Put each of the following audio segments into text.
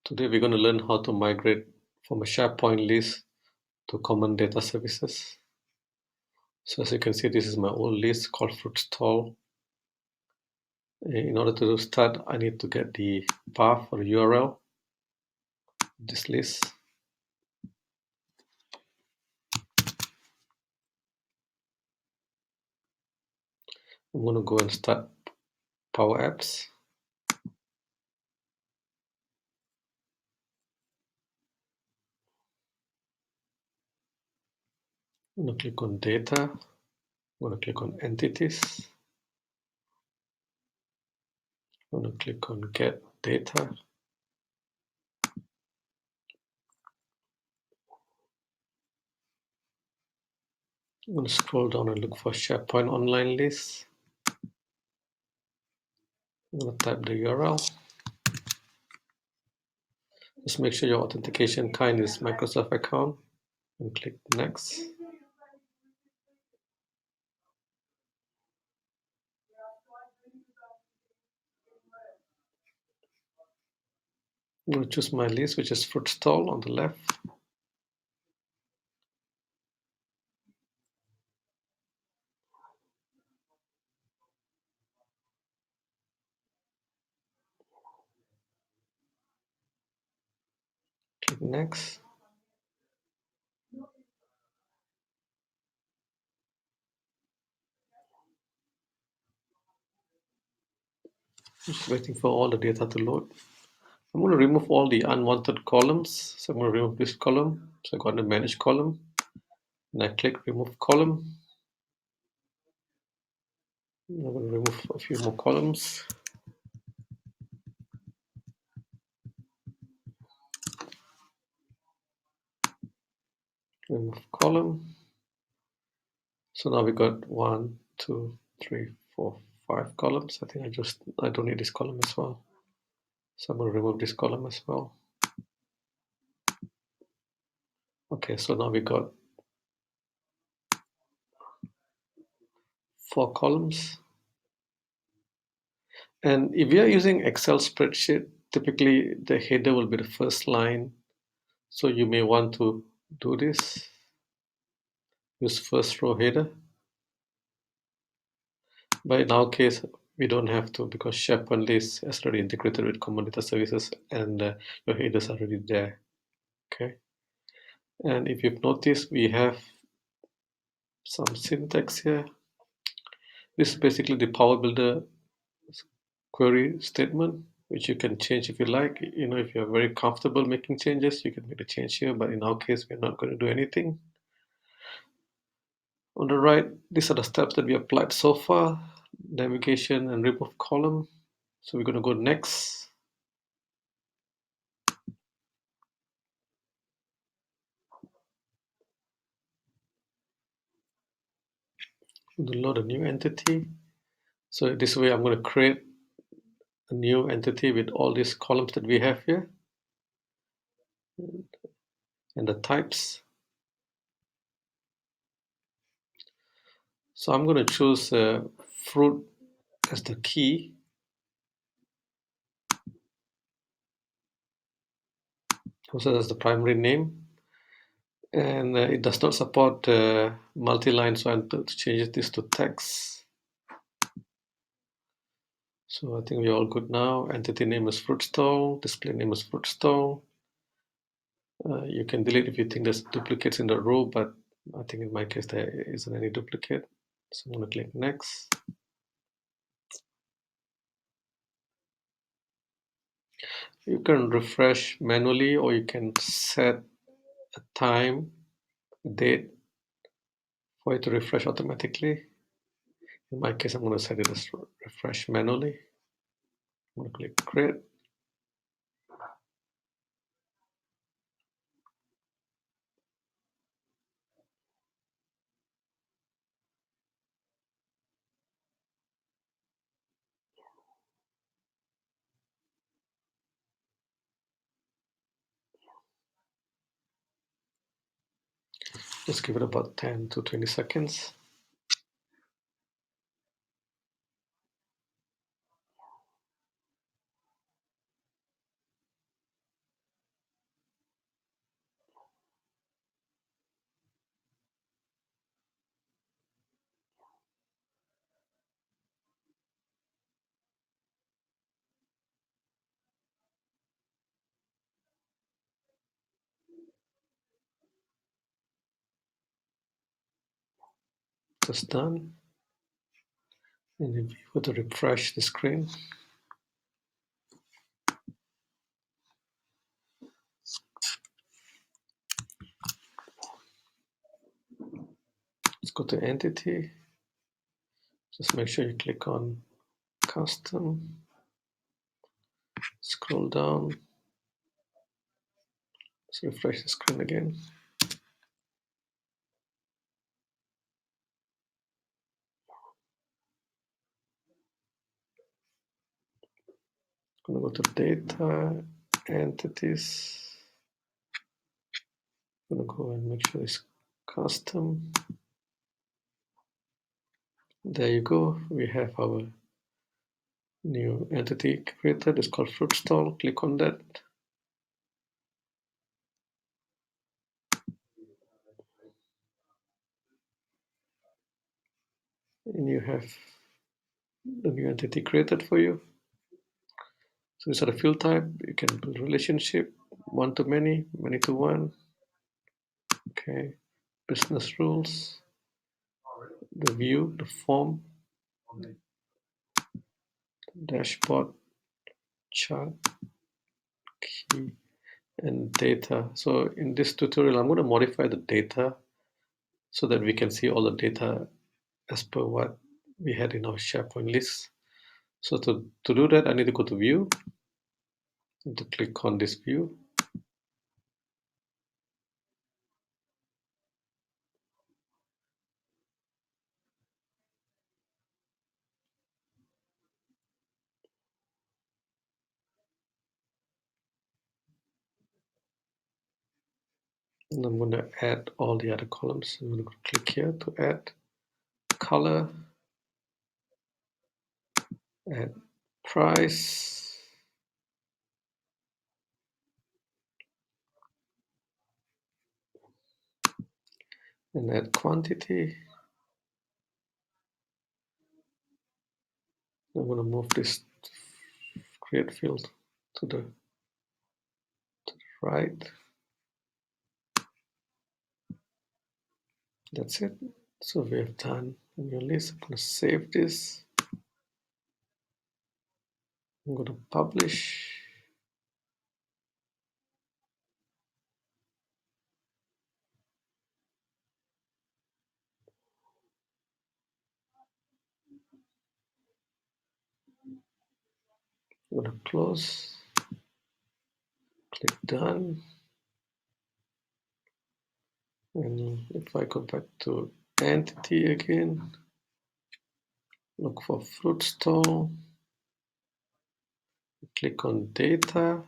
Today we're going to learn how to migrate from a SharePoint list to Common Data Services. So as you can see, this is my old list called Fruit Stall. In order to start, I need to get the path or URL of this list. I'm going to go and start PowerApps. I'm going to click on Data. I'm going to click on Entities. I'm going to click on Get Data. I'm going to scroll down and look for SharePoint online list. I'm going to type the URL. Just make sure your authentication kind is Microsoft account and click Next. I'm going to choose my list, which is Fruit Stall on the left. Click Next. Just waiting for all the data to load. I'm going to remove all the unwanted columns. So I'm going to remove this column. So I go to Manage Column, and I click Remove Column. I'm going to remove a few more columns. Remove column. So now we got 1, 2, 3, 4, 5 columns. I think I don't need this column as well. So I'm going to remove this column as well. Okay, so now we got 4 columns. And if you are using Excel spreadsheet, typically the header will be the first line. So you may want to do this. Use first row header. But in our case, we don't have to because SharePoint list is already integrated with Common Data Services and your headers are already there. Okay. And if you've noticed, we have some syntax here. This is basically the PowerBuilder query statement, which you can change if you like. If you're very comfortable making changes, you can make the change here, but in our case, we're not going to do anything. On the right, these are the steps that we applied so far: navigation and remove column. So we're going to go next. To load a new entity. So this way, I'm going to create a new entity with all these columns that we have here and the types. So I'm going to choose fruit as the key. Also as the primary name. And it does not support multi-line, so I have to change this to text. So I think we're all good now. Entity name is Fruit Stall. Display name is Fruit Stall. You can delete if you think there's duplicates in the row, but I think in my case there isn't any duplicate. So I'm going to click Next. You can refresh manually, or you can set a time, a date for it to refresh automatically. In my case, I'm going to set it as refresh manually. I'm going to click Create. Just give it about 10 to 20 seconds. Just done. And if you were to refresh the screen, let's go to Entity. Just make sure you click on Custom. Scroll down. Let's refresh the screen again. I'm going to go to Data, Entities. I'm going to go and make sure it's Custom. There you go. We have our new entity created. It's called Fruit Stall. Click on that. And you have the new entity created for you. So these are the field type. You can build relationship, one to many, many to one. Okay. Business rules, the view, the form, dashboard, chart, key, and data. So in this tutorial, I'm going to modify the data so that we can see all the data as per what we had in our SharePoint list. So to do that, I need to go to view, and to click on this view. And I'm going to add all the other columns. I'm going to click here to add color, add price, and add quantity. I'm going to move this create field to the right. That's it. So we have done in your list. I'm going to save this. I'm going to publish. I'm going to close. Click done. And if I go back to entity again, look for fruit stall, click on data,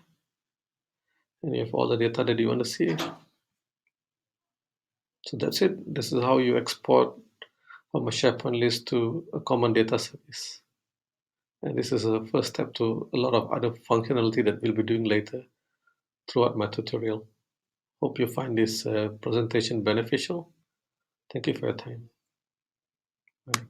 and you have all the data that you want to see. So that's it. This is how you export from a SharePoint list to a common data service. And this is a first step to a lot of other functionality that we'll be doing later throughout my tutorial. Hope you find this presentation beneficial. Thank you for your time. Bye.